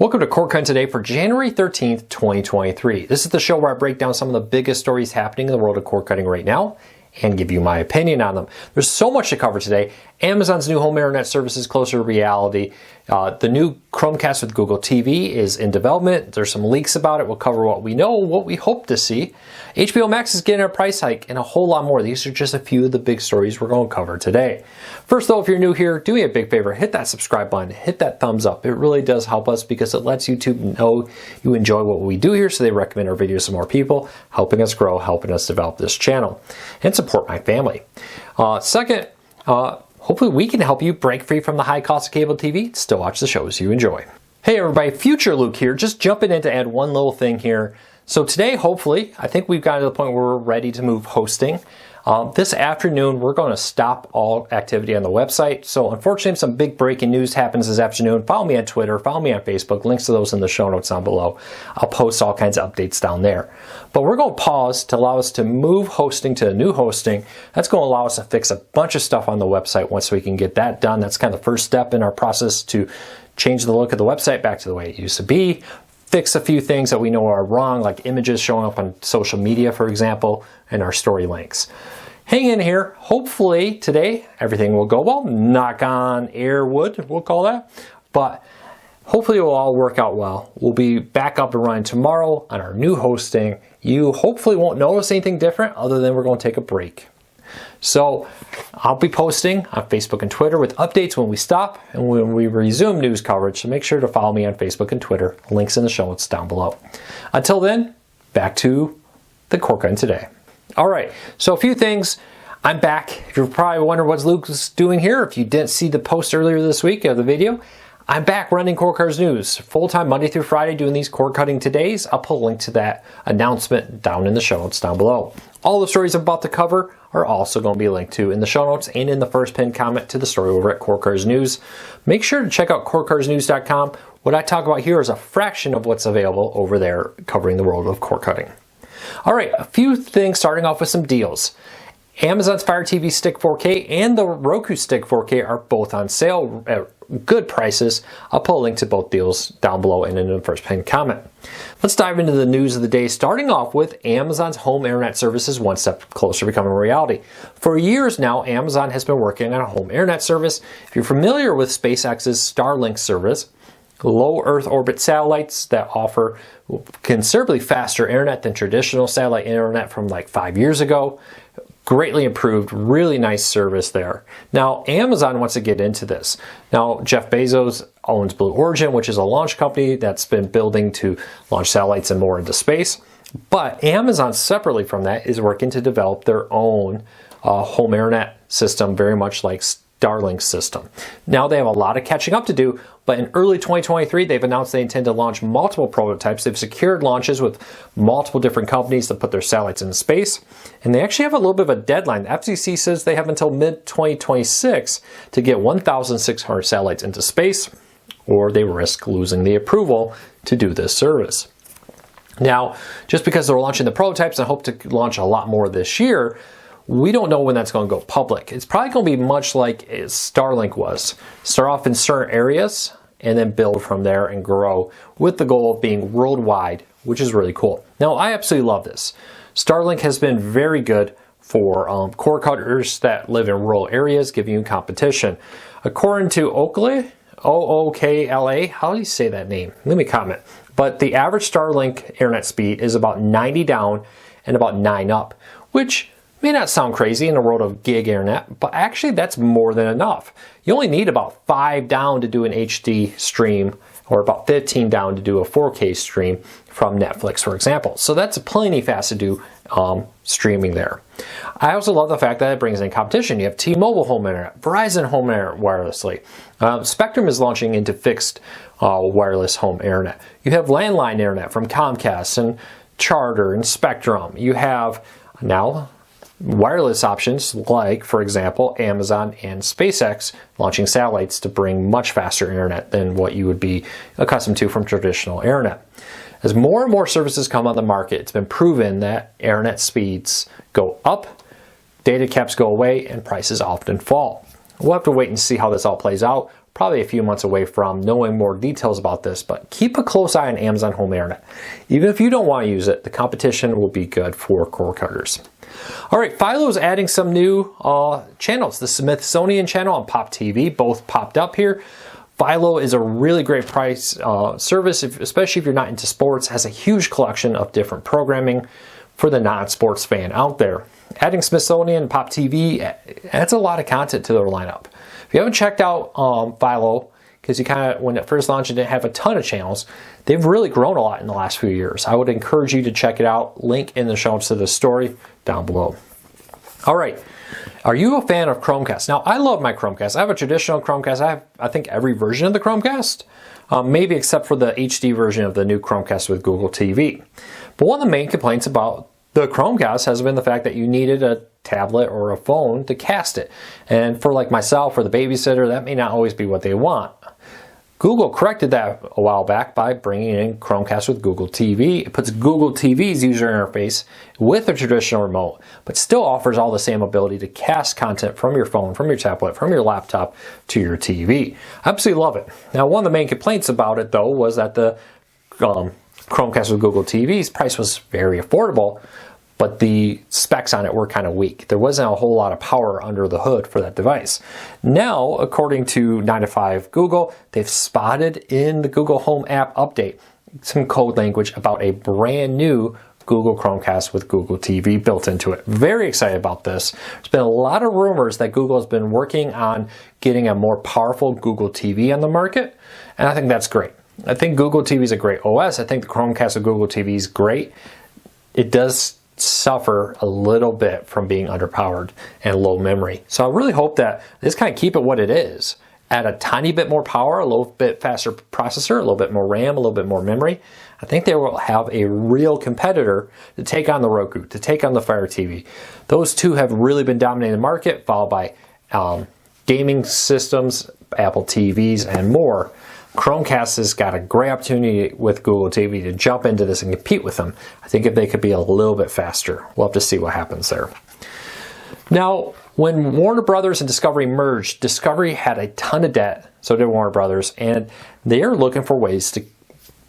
Welcome to Cord Cutting Today for January 13th, 2023. This is the show where I break down some of the biggest stories happening in the world of cord cutting right now and give you my opinion on them. There's so much to cover today. Amazon's new home internet service is closer to reality. The new Chromecast with Google TV is in development. There's some leaks about it. We'll cover what we know, what we hope to see. HBO Max is getting a price hike and a whole lot more. These are just a few of the big stories we're going to cover today. First though, if you're new here, do me a big favor, hit that subscribe button, hit that thumbs up. It really does help us because it lets YouTube know you enjoy what we do here, so they recommend our videos to more people, helping us grow, helping us develop this channel, and support my family. Second, hopefully we can help you break free from the high cost of cable TV, still watch the shows you enjoy. Hey everybody, Future Luke here, just jumping in to add one little thing here. So today, hopefully, I think we've gotten to the point where we're ready to move hosting. This afternoon, we're going to stop all activity on the website. So unfortunately, some big breaking news happens this afternoon. Follow me on Twitter, follow me on Facebook, links to those in the show notes down below. I'll post all kinds of updates down there. But we're going to pause to allow us to move hosting to new hosting. That's going to allow us to fix a bunch of stuff on the website once we can get that done. That's kind of the first step in our process to change the look of the website back to the way it used to be. Fix a few things that we know are wrong, like images showing up on social media, for example, and our story links. Hang in here. Hopefully today everything will go well. Knock on air wood, we'll call that. But hopefully it will all work out well. We'll be back up and running tomorrow on our new hosting. You hopefully won't notice anything different other than we're going to take a break. So I'll be posting on Facebook and Twitter with updates when we stop and when we resume news coverage. So make sure to follow me on Facebook and Twitter. Links in the show notes down below. Until then, back to the Cord Cutting Today. All right, so a few things. I'm back. If you're probably wondering what Luke's doing here, if you didn't see the post earlier this week of the video, I'm back running Cord Cutters News full-time Monday through Friday doing these Cord Cutting Todays. I'll put a link to that announcement down in the show notes down below. All the stories I'm about to cover are also going to be linked to in the show notes and in the first pinned comment to the story over at Cord Cutters News. Make sure to check out cordcuttersnews.com. What I talk about here is a fraction of what's available over there covering the world of cord cutting. All right, a few things starting off with some deals. Amazon's Fire TV Stick 4K and the Roku Stick 4K are both on sale at good prices. I'll put a link to both deals down below and in the first pinned comment. Let's dive into the news of the day, starting off with Amazon's home internet services one step closer to becoming a reality. For years now, Amazon has been working on a home internet service. If you're familiar with SpaceX's Starlink service, low Earth orbit satellites that offer considerably faster internet than traditional satellite internet from like 5 years ago. Greatly improved, really nice service there. Now, Amazon wants to get into this. Now, Jeff Bezos owns Blue Origin, which is a launch company that's been building to launch satellites and more into space. But Amazon, separately from that, is working to develop their own home internet system, very much like Starlink system. Now they have a lot of catching up to do, but in early 2023 they've announced they intend to launch multiple prototypes. They've secured launches with multiple different companies to put their satellites into space, and they actually have a little bit of a deadline. The FCC says they have until mid-2026 to get 1,600 satellites into space, or they risk losing the approval to do this service. Now, just because they're launching the prototypes and hope to launch a lot more this year, we don't know when that's going to go public. It's probably going to be much like Starlink was. Start off in certain areas and then build from there and grow with the goal of being worldwide, which is really cool. Now, I absolutely love this. Starlink has been very good for cord cutters that live in rural areas, giving you competition. According to Ookla, O-O-K-L-A, how do you say that name? Let me comment. But the average Starlink internet speed is about 90 down and about 9 up, which may not sound crazy in the world of gig internet, but actually that's more than enough. You only need about 5 down to do an HD stream, or about 15 down to do a 4K stream from Netflix, for example. So that's plenty fast to do streaming there. I also love the fact that it brings in competition. You have T-Mobile home internet, Verizon home internet wirelessly. Spectrum is launching into fixed wireless home internet. You have landline internet from Comcast and Charter and Spectrum. You have now wireless options like, for example, Amazon and SpaceX launching satellites to bring much faster internet than what you would be accustomed to from traditional internet. As more and more services come on the market, it's been proven that internet speeds go up, data caps go away, and prices often fall. We'll have to wait and see how this all plays out. probably a few months away from knowing more details about this, but keep a close eye on Amazon Home Internet. Even if you don't want to use it, the competition will be good for cord cutters. All right, Philo is adding some new channels. The Smithsonian channel and Pop TV both popped up here. Philo is a really great price service, especially if you're not into sports. Has a huge collection of different programming for the non-sports fan out there. Adding Smithsonian and Pop TV adds a lot of content to their lineup. If you haven't checked out Philo, because you when it first launched, it didn't have a ton of channels, they've really grown a lot in the last few years. I would encourage you to check it out. Link in the show notes to the story down below. All right. Are you a fan of Chromecast? Now, I love my Chromecast. I have a traditional Chromecast. I have, I think, every version of the Chromecast, maybe except for the HD version of the new Chromecast with Google TV. But one of the main complaints about the Chromecast has been the fact that you needed a tablet or a phone to cast it. And for like myself or the babysitter, that may not always be what they want. Google corrected that a while back by bringing in Chromecast with Google TV. It puts Google TV's user interface with a traditional remote, but still offers all the same ability to cast content from your phone, from your tablet, from your laptop to your TV. I absolutely love it. Now, one of the main complaints about it, though, was that the Chromecast with Google TV's price was very affordable, but the specs on it were kind of weak. There wasn't a whole lot of power under the hood for that device. Now, according to 9to5 Google, they've spotted in the Google Home app update some code language about a brand new Google Chromecast with Google TV built into it. Very excited about this. There's been a lot of rumors that Google has been working on getting a more powerful Google TV on the market, and I think that's great. I think Google TV is a great OS. I think the Chromecast with Google TV is great. It does suffer a little bit from being underpowered and low memory. So I really hope that this kind of keep it what it is. Add a tiny bit more power, a little bit faster processor, a little bit more RAM, a little bit more memory. I think they will have a real competitor to take on the Roku, to take on the Fire TV. Those two have really been dominating the market, followed by gaming systems, Apple TVs, and more. Chromecast has got a great opportunity with Google TV to jump into this and compete with them. I think if they could be a little bit faster, we'll have to see what happens there. Now, when Warner Brothers and Discovery merged, Discovery had a ton of debt, so did Warner Brothers, and they are looking for ways to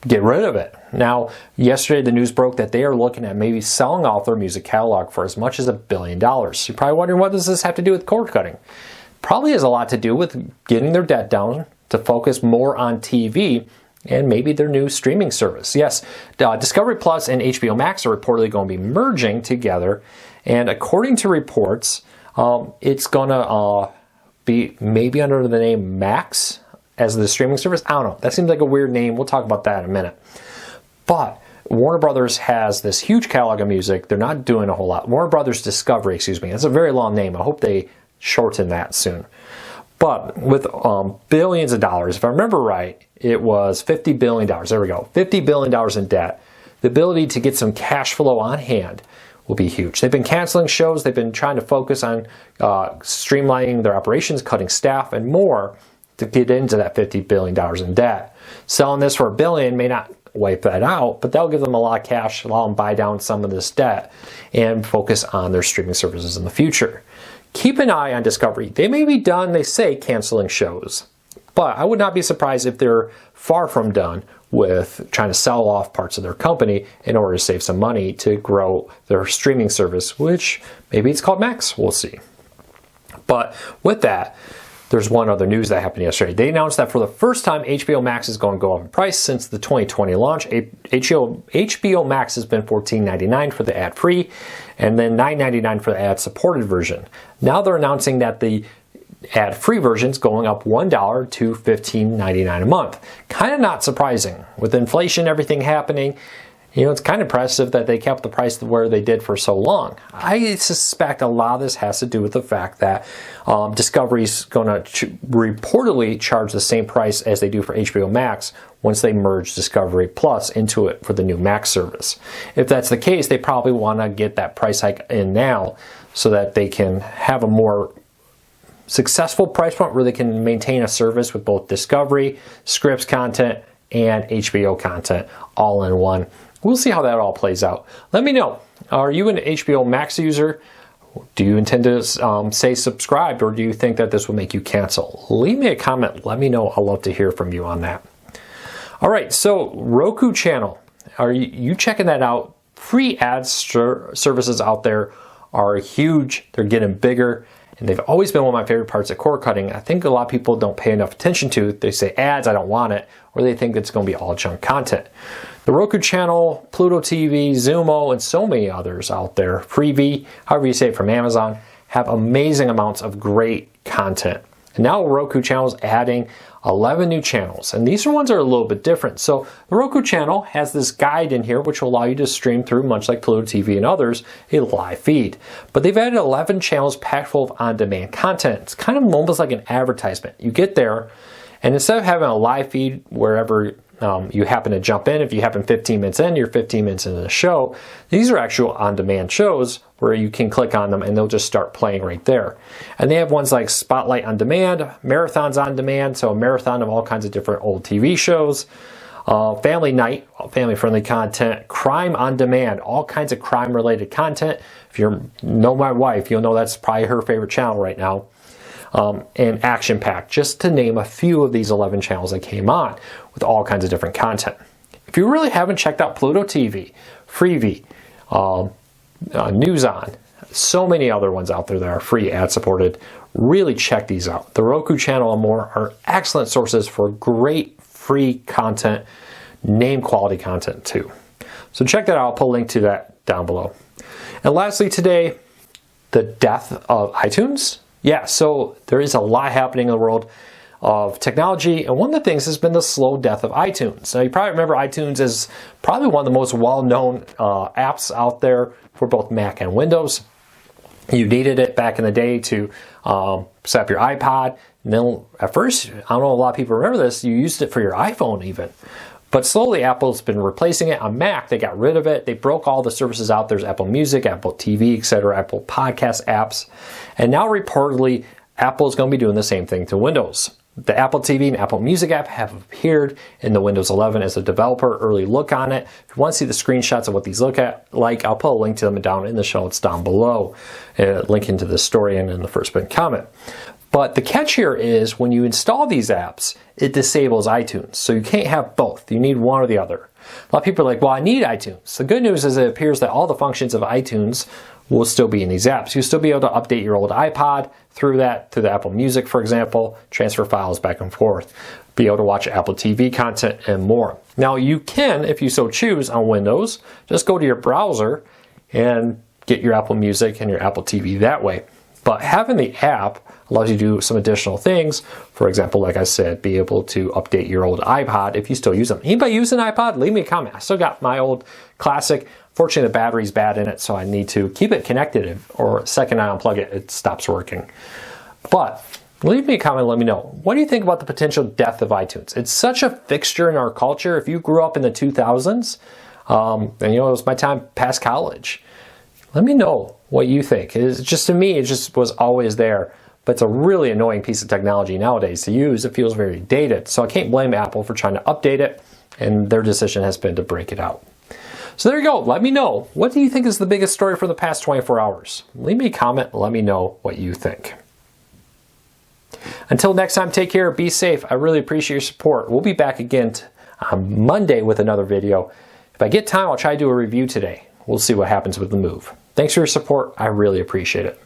get rid of it. Now, yesterday the news broke that they are looking at maybe selling off their music catalog for as much as $1 billion. You're probably wondering, what does this have to do with cord cutting? Probably has a lot to do with getting their debt down, to focus more on TV and maybe their new streaming service. Yes, Discovery Plus and HBO Max are reportedly going to be merging together, and according to reports, it's going to be maybe under the name Max as the streaming service. I don't know. That seems like a weird name. We'll talk about that in a minute. But Warner Brothers has this huge catalog of music. They're not doing a whole lot. Warner Brothers Discovery, excuse me. That's a very long name. I hope they shorten that soon. But with billions of dollars, if I remember right, it was $50 billion. There we go. $50 billion in debt. The ability to get some cash flow on hand will be huge. They've been canceling shows. They've been trying to focus on streamlining their operations, cutting staff, and more to get into that $50 billion in debt. Selling this for $1 billion may not wipe that out, but that'll give them a lot of cash, allow them to buy down some of this debt, and focus on their streaming services in the future. Keep an eye on Discovery. They may be done, they say, canceling shows. But I would not be surprised if they're far from done with trying to sell off parts of their company in order to save some money to grow their streaming service, which maybe it's called Max. We'll see. But with that, there's one other news that happened yesterday. They announced that for the first time, HBO Max is going to go up in price since the 2020 launch. HBO Max has been $14.99 for the ad-free and then $9.99 for the ad-supported version. Now they're announcing that the ad-free version is going up $1 to $15.99 a month. Kind of not surprising. With inflation, everything happening, it's kind of impressive that they kept the price where they did for so long. I suspect a lot of this has to do with the fact that Discovery's going to reportedly charge the same price as they do for HBO Max once they merge Discovery Plus into it for the new Max service. If that's the case, they probably want to get that price hike in now so that they can have a more successful price point where they can maintain a service with both Discovery, Scripps content, and HBO content all in one. We'll see how that all plays out. Let me know. Are you an HBO Max user? Do you intend to say subscribed, or do you think that this will make you cancel? Leave me a comment. Let me know. I'd love to hear from you on that. All right, so Roku channel. Are you checking that out? Free ad services out there are huge. They're getting bigger, and they've always been one of my favorite parts of cord cutting. I think a lot of people don't pay enough attention to it. They say ads, I don't want it, or they think it's going to be all junk content. The Roku channel, Pluto TV, Zumo, and so many others out there, Freevee, however you say it, from Amazon, have amazing amounts of great content. And now Roku channel is adding 11 new channels, and these ones are a little bit different. So the Roku channel has this guide in here which will allow you to stream through, much like Pluto TV and others, a live feed. But they've added 11 channels packed full of on-demand content. It's kind of almost like an advertisement. You get there, and instead of having a live feed wherever you happen to jump in, if you happen 15 minutes in, you're 15 minutes into the show. These are actual on-demand shows where you can click on them and they'll just start playing right there. And they have ones like Spotlight on Demand, Marathons on Demand, so a marathon of all kinds of different old TV shows, Family Night, family-friendly content, Crime on Demand, all kinds of crime-related content. If you know my wife, you'll know that's probably her favorite channel right now. And Action Pack, just to name a few of these 11 channels that came on with all kinds of different content. If you really haven't checked out Pluto TV, Freevee, News On, so many other ones out there that are free ad supported, really check these out. The Roku channel and more are excellent sources for great free content, name quality content too. So check that out. I'll put a link to that down below. And lastly today, the death of iTunes. Yeah, so there is a lot happening in the world of technology, and one of the things has been the slow death of iTunes. Now, you probably remember iTunes is probably one of the most well-known apps out there for both Mac and Windows. You needed it back in the day to set up your iPod, and then at first, I don't know, a lot of people remember this, you used it for your iPhone even. But slowly, Apple's been replacing it. On Mac, they got rid of it. They broke all the services out. There's Apple Music, Apple TV, etc., Apple Podcast apps. And now, reportedly, Apple's going to be doing the same thing to Windows. The Apple TV and Apple Music app have appeared in the Windows 11 as a developer early look on it. If you want to see the screenshots of what these look like, I'll put a link to them down in the show notes down below. Link into the story and in the first pinned comment. But the catch here is when you install these apps, it disables iTunes. So you can't have both. You need one or the other. A lot of people are like, well, I need iTunes. The good news is it appears that all the functions of iTunes will still be in these apps. You'll still be able to update your old iPod through the Apple Music, for example, transfer files back and forth, be able to watch Apple TV content and more. Now you can, if you so choose on Windows, just go to your browser and get your Apple Music and your Apple TV that way. But having the app allows you to do some additional things. For example, like I said, be able to update your old iPod if you still use them. Anybody use an iPod? Leave me a comment. I still got my old classic. Fortunately, the battery's bad in it, so I need to keep it connected, or second I unplug it, it stops working. But leave me a comment and let me know. What do you think about the potential death of iTunes? It's such a fixture in our culture. If you grew up in the 2000s, and it was my time past college, let me know what you think. It's just, to me, it just was always there. But it's a really annoying piece of technology nowadays to use. It feels very dated. So I can't blame Apple for trying to update it, and their decision has been to break it out. So there you go. Let me know. What do you think is the biggest story for the past 24 hours? Leave me a comment. Let me know what you think. Until next time, take care. Be safe. I really appreciate your support. We'll be back again on Monday with another video. If I get time, I'll try to do a review today. We'll see what happens with the move. Thanks for your support. I really appreciate it.